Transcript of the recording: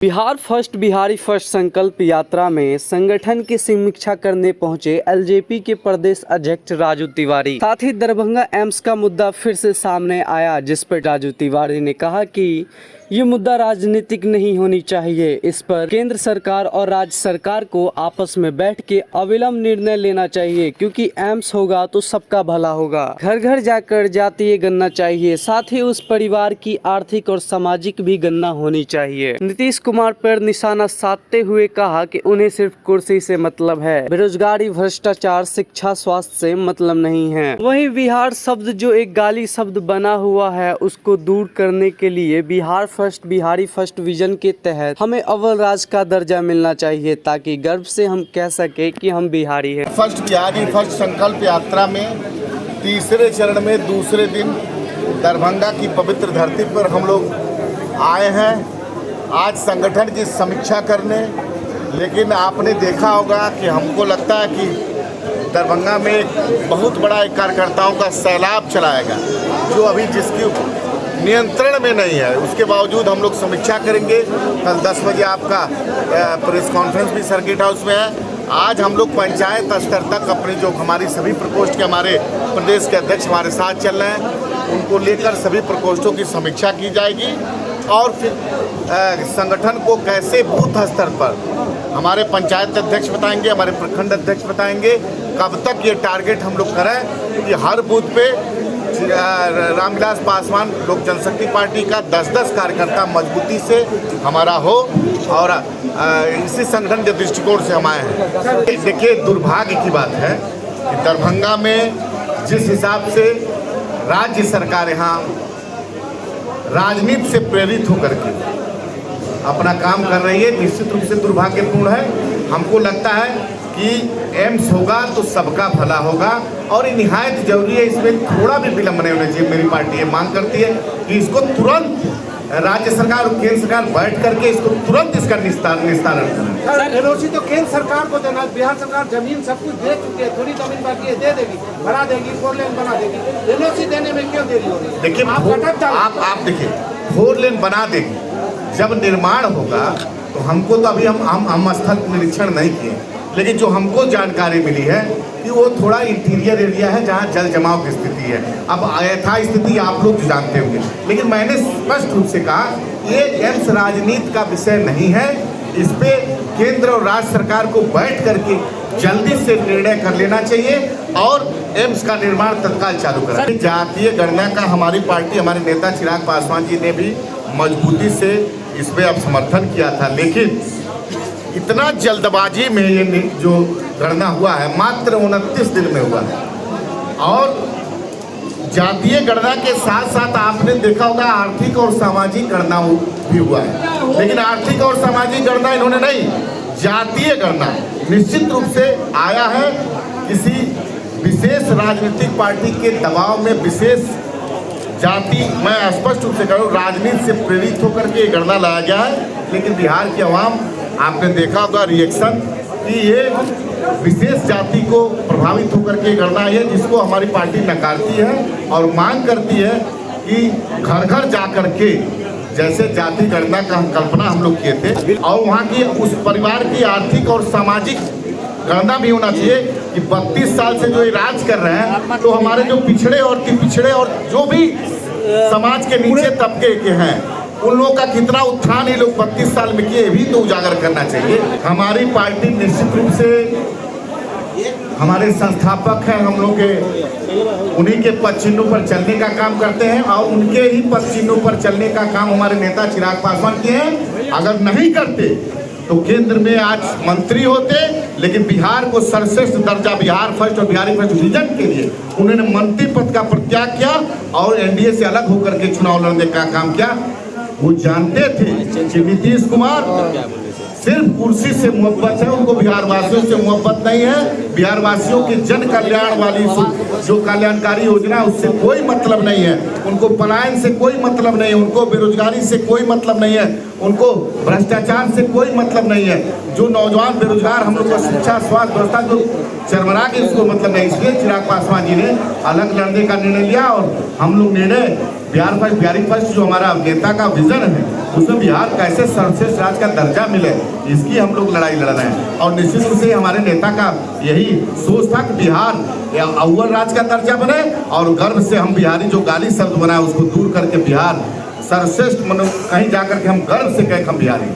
Bihar first Bihari first संकल्प यात्रा में संगठन की समीक्षा करने पहुंचे एलजेपी के प्रदेश अध्यक्ष राजू तिवारी। साथ ही दरभंगा एम्स का मुद्दा फिर से सामने आया, जिस पर राजू तिवारी ने कहा कि ये मुद्दा राजनीतिक नहीं होनी चाहिए। इस पर केंद्र सरकार और राज्य सरकार को आपस में बैठ के अविलंब निर्णय लेना चाहिए, क्योंकि एम्स होगा तो सबका भला होगा। घर घर जाकर जातीय गणना चाहिए, साथ ही उस परिवार की आर्थिक और सामाजिक भी गणना होनी चाहिए। नीतीश कुमार पर निशाना साधते हुए कहा कि उन्हें सिर्फ कुर्सी से मतलब है, बेरोजगारी, भ्रष्टाचार, शिक्षा, स्वास्थ्य से मतलब नहीं है। वहीं बिहार शब्द जो एक गाली शब्द बना हुआ है, उसको दूर करने के लिए Bihar first Bihari first vision के तहत हमें अव्वल राज्य का दर्जा मिलना चाहिए, ताकि गर्व से हम कह सके कि हम बिहारी हैं। फर्स्ट बिहारी फर्स्ट संकल्प यात्रा में तीसरे चरण में दूसरे दिन दरभंगा की पवित्र धरती पर हम लोग आए हैं आज संगठन की समीक्षा करने। लेकिन आपने देखा होगा कि हमको लगता है कि दरभंगा में एक बहुत बड़ा एक कार्यकर्ताओं का सैलाब चलाएगा, जो अभी जिसकी नियंत्रण में नहीं है। उसके बावजूद हम लोग समीक्षा करेंगे। कल 10 बजे आपका प्रेस कॉन्फ्रेंस भी सर्किट हाउस में है। आज हम लोग पंचायत स्तर तक अपने जो हमारी सभी प्रकोष्ठ के हमारे प्रदेश के अध्यक्ष हमारे साथ चल रहे हैं, उनको लेकर सभी प्रकोष्ठों की समीक्षा की जाएगी और फिर संगठन को कैसे बूथ स्तर पर हमारे पंचायत अध्यक्ष बताएंगे, हमारे प्रखंड अध्यक्ष बताएंगे कब तक ये टारगेट हम लोग करें कि हर बूथ पे रामविलास पासवान लोक जनशक्ति पार्टी का 10-10 कार्यकर्ता मजबूती से हमारा हो। और इसी संगठन के दृष्टिकोण से हम आए हैं। देखिए, दुर्भाग्य की बात है कि दरभंगा में जिस हिसाब से राज्य सरकार यहाँ राजनीति से प्रेरित होकर के अपना काम कर रही है, निश्चित रूप से दुर्भाग्यपूर्ण है। हमको लगता है कि एम्स होगा तो सबका भला होगा और ये निहायत जरूरी है। इसमें थोड़ा भी विलंब नहीं होना चाहिए। मेरी पार्टी ये मांग करती है कि इसको तुरंत राज्य सरकार और केंद्र सरकार बैठ करके इसको तुरंत इसका निस्तारण करें। सर, एलओसी तो केंद्र सरकार को देना, बिहार सरकार जमीन सब कुछ दे चुकी है, थोड़ी जमीन बाकी है, दे देगी, बना देगी, 4 लेन बना देगी। एलओसी देने में क्यों देरी हो रही है? देखिए, आप देखिए 4 लेन बना देगी, जब निर्माण होगा तो हमको तो अभी हम स्थल निरीक्षण नहीं किए, लेकिन जो हमको जानकारी मिली है कि वो थोड़ा इंटीरियर एरिया है जहाँ जल जमाव की स्थिति है। अब यथा स्थिति आप लोग जानते होंगे, लेकिन मैंने स्पष्ट रूप से कहा ये एम्स राजनीति का विषय नहीं है। इस पे केंद्र और राज्य सरकार को बैठ करके जल्दी से निर्णय कर लेना चाहिए और एम्स का निर्माण तत्काल चालू करें। जातीय गणना का हमारी पार्टी, हमारे नेता चिराग पासवान जी ने भी मजबूती से इस पे अब समर्थन किया था, लेकिन इतना जल्दबाजी में ये जो गणना हुआ है मात्र 29 दिन में हुआ है। और जातीय गणना के साथ साथ आपने देखा होगा आर्थिक और सामाजिक गणना भी हुआ है, लेकिन आर्थिक और सामाजिक गणना इन्होंने नहीं, जातीय गणना निश्चित रूप से आया है किसी विशेष राजनीतिक पार्टी के दबाव में। विशेष जाति, मैं स्पष्ट रूप से कह रहा हूँ, राजनीति से प्रेरित होकर के गणना लाया गया है। लेकिन बिहार की आवाम, आपने देखा होगा रिएक्शन कि ये विशेष जाति को प्रभावित होकर के गणना है, जिसको हमारी पार्टी नकारती है और मांग करती है कि घर घर जा कर के जैसे जाति गणना का कल्पना हम लोग किए थे और वहाँ की उस परिवार की आर्थिक और सामाजिक गणना भी होना चाहिए कि 32 साल से जो ये राज कर रहे हैं, तो हमारे जो पिछड़े और जो भी समाज के नीचे तबके के हैं, उन लोगों का कितना उत्थान ये लोग 32 साल में किए, भी तो उजागर करना चाहिए। हमारी पार्टी निश्चित रूप से हमारे संस्थापक हैं, हम लोग के उन्हीं के पद चिन्हों पर चलने का काम करते हैं और उनके ही पद चिन्हों पर चलने का काम हमारे नेता चिराग पासवान किए हैं। अगर नहीं करते तो केंद्र में आज मंत्री होते, लेकिन बिहार को सर्वश्रेष्ठ दर्जा बिहार फर्स्ट और बिहारी फर्स्ट विजन के लिए उन्होंने मंत्री पद का परित्याग किया और एनडीए से अलग होकर के चुनाव लड़ने का काम किया। वो जानते थे कि नीतीश कुमार सिर्फ कुर्सी से मोहब्बत है, उनको बिहार वासियों से मोहब्बत नहीं है। बिहार वासियों की जन कल्याण वाली जो कल्याणकारी योजना है उससे कोई मतलब नहीं है, उनको पलायन से कोई मतलब नहीं है, उनको बेरोजगारी से कोई मतलब नहीं है, उनको भ्रष्टाचार से कोई मतलब नहीं है। जो नौजवान बेरोजगार हम लोग को शिक्षा, स्वास्थ्य व्यवस्था जो चरमरा के उसको मतलब नहीं। इसलिए चिराग पासवान जी ने अलग लड़ने का निर्णय लिया और हम लोग निर्णय बिहार फर्स्ट बिहारी फर्स्ट जो हमारा नेता का विजन है उसमें बिहार कैसे सर्वश्रेष्ठ राज्य का दर्जा मिले, इसकी हम लोग लड़ाई लड़ रहे हैं। और निश्चित रूप से हमारे नेता का यही सोच था कि बिहार अव्वल राज्य का दर्जा बने और गर्व से हम बिहारी जो गाली शब्द बनाए उसको दूर करके बिहार सर्वश्रेष्ठ कहीं जाकर के हम गर्व से कहें हम बिहारी।